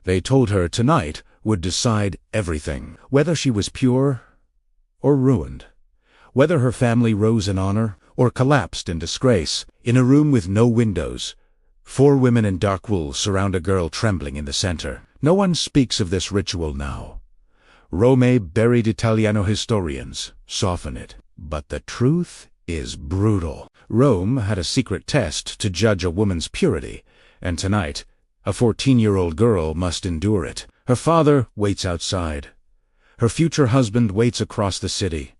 They told her tonight would decide everything, whether she was pure or ruined, whether her family rose in honor or collapsed in disgrace. In a room with no windows, 4 women in dark wool surround a girl trembling in the center. No one speaks of this ritual now. Rome-buried Italiano historians soften it, but the truth is brutal. Rome had a secret test to judge a woman's purity, and tonight, a 14-year-old girl must endure it. Her father waits outside. Her future husband waits across the city.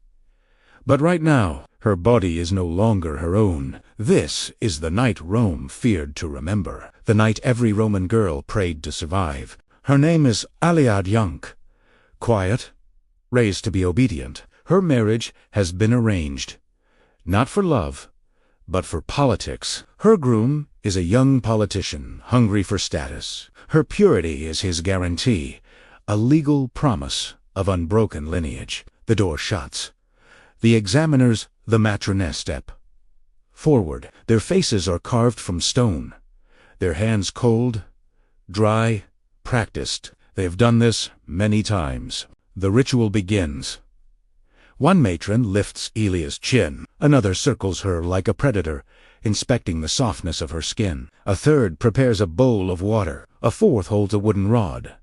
But right now, her body is no longer her own. This is the night Rome feared to remember, the night every Roman girl prayed to survive. Her name is Aliad Young. Quiet, raised to be obedient. Her marriage has been arranged, not for love, but for politics. Her groom is a young politician, hungry for status. Her purity is his guarantee, a legal promise of unbroken lineage. The door shuts. The examiners, the matronae, step forward. Their faces are carved from stone, their hands cold, dry, practiced. They have done this many times. The ritual begins. One matron lifts Elia's chin. Another circles her like a predator, inspecting the softness of her skin. A third prepares a bowl of water. A fourth holds a wooden rod.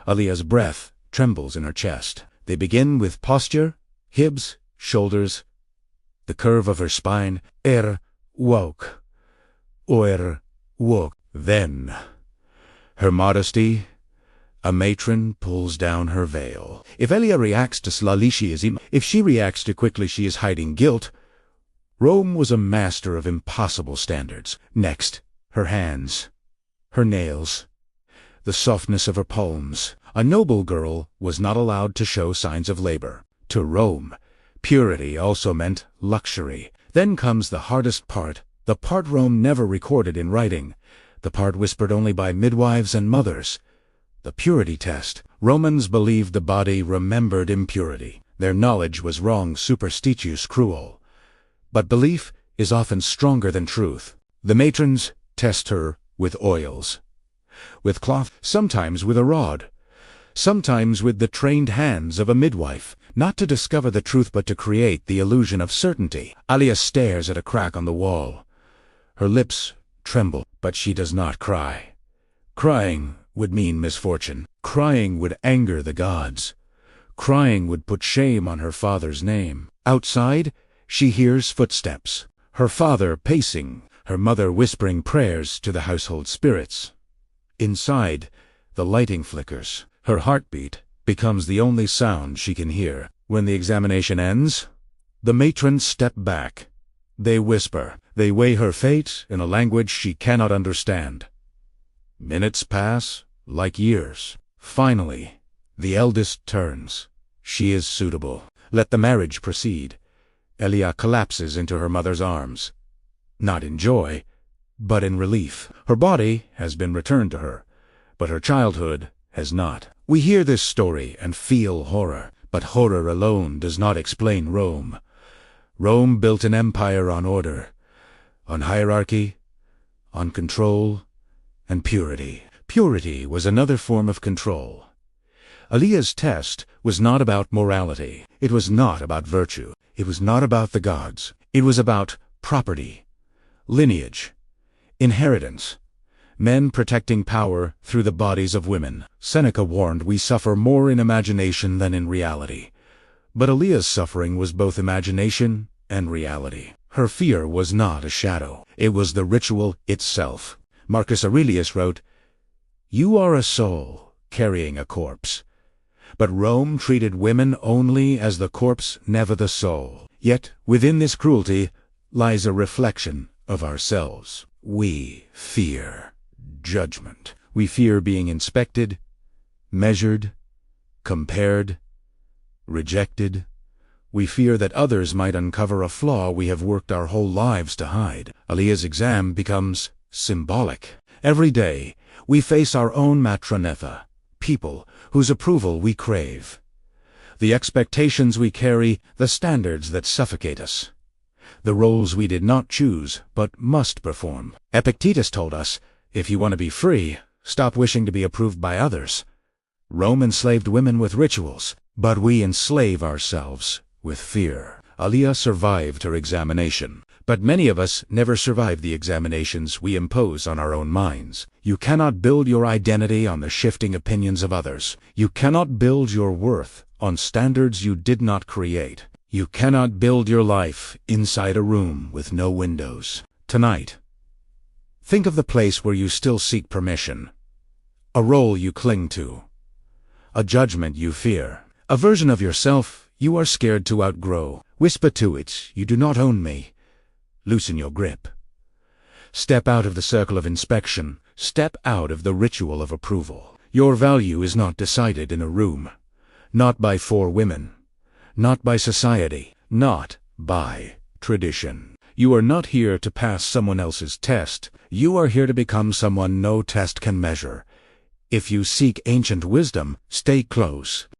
Elia's breath trembles in her chest. They begin with posture, hips, shoulders, the curve of her spine. Woke. Then, her modesty. A matron pulls down her veil. If Elia reacts to slowly, she is if she reacts too quickly, she is hiding guilt. Rome was a master of impossible standards. Next, her hands, her nails, the softness of her palms. A noble girl was not allowed to show signs of labor. To Rome, purity also meant luxury. Then comes the hardest part, the part Rome never recorded in writing, the part whispered only by midwives and mothers. The purity test. Romans believed the body remembered impurity. Their knowledge was wrong, superstitious, cruel. But belief is often stronger than truth. The matrons test her with oils, with cloth, sometimes with a rod, sometimes with the trained hands of a midwife, not to discover the truth but to create the illusion of certainty. Alia stares at a crack on the wall. Her lips tremble, but she does not cry. Crying would mean misfortune. Crying would anger the gods. Crying would put shame on her father's name. Outside, she hears footsteps. Her father pacing, her mother whispering prayers to the household spirits. Inside, the lighting flickers. Her heartbeat becomes the only sound she can hear. When the examination ends, the matrons step back. They whisper. They weigh her fate in a language she cannot understand. Minutes pass like years. Finally, the eldest turns. She is suitable. Let the marriage proceed. Elia collapses into her mother's arms. Not in joy, but in relief. Her body has been returned to her, but her childhood has not. We hear this story and feel horror, but horror alone does not explain Rome. Rome built an empire on order, on hierarchy, on control, and purity. Purity was another form of control. Elia's test was not about morality. It was not about virtue. It was not about the gods. It was about property, lineage, inheritance, men protecting power through the bodies of women. Seneca warned we suffer more in imagination than in reality. But Elia's suffering was both imagination and reality. Her fear was not a shadow. It was the ritual itself. Marcus Aurelius wrote, "You are a soul carrying a corpse." But Rome treated women only as the corpse, never the soul. Yet within this cruelty lies a reflection of ourselves. We fear judgment. We fear being inspected, measured, compared, rejected. We fear that others might uncover a flaw we have worked our whole lives to hide. Elia's exam becomes symbolic. Every day, we face our own matronae, people whose approval we crave, the expectations we carry, the standards that suffocate us, the roles we did not choose but must perform. Epictetus told us, if you want to be free, Stop wishing to be approved by others. Rome enslaved women with rituals, but we enslave ourselves with fear. Aliyah survived her examination, but many of us never survive the examinations we impose on our own minds. You cannot build your identity on the shifting opinions of others. You cannot build your worth on standards you did not create. You cannot build your life inside a room with no windows. Tonight, think of the place where you still seek permission, a role you cling to, a judgment you fear, a version of yourself you are scared to outgrow. Whisper to it, "You do not own me." Loosen your grip. Step out of the circle of inspection. Step out of the ritual of approval. Your value is not decided in a room, not by 4 women, not by society, not by tradition. You are not here to pass someone else's test. You are here to become someone no test can measure. If you seek ancient wisdom, stay close.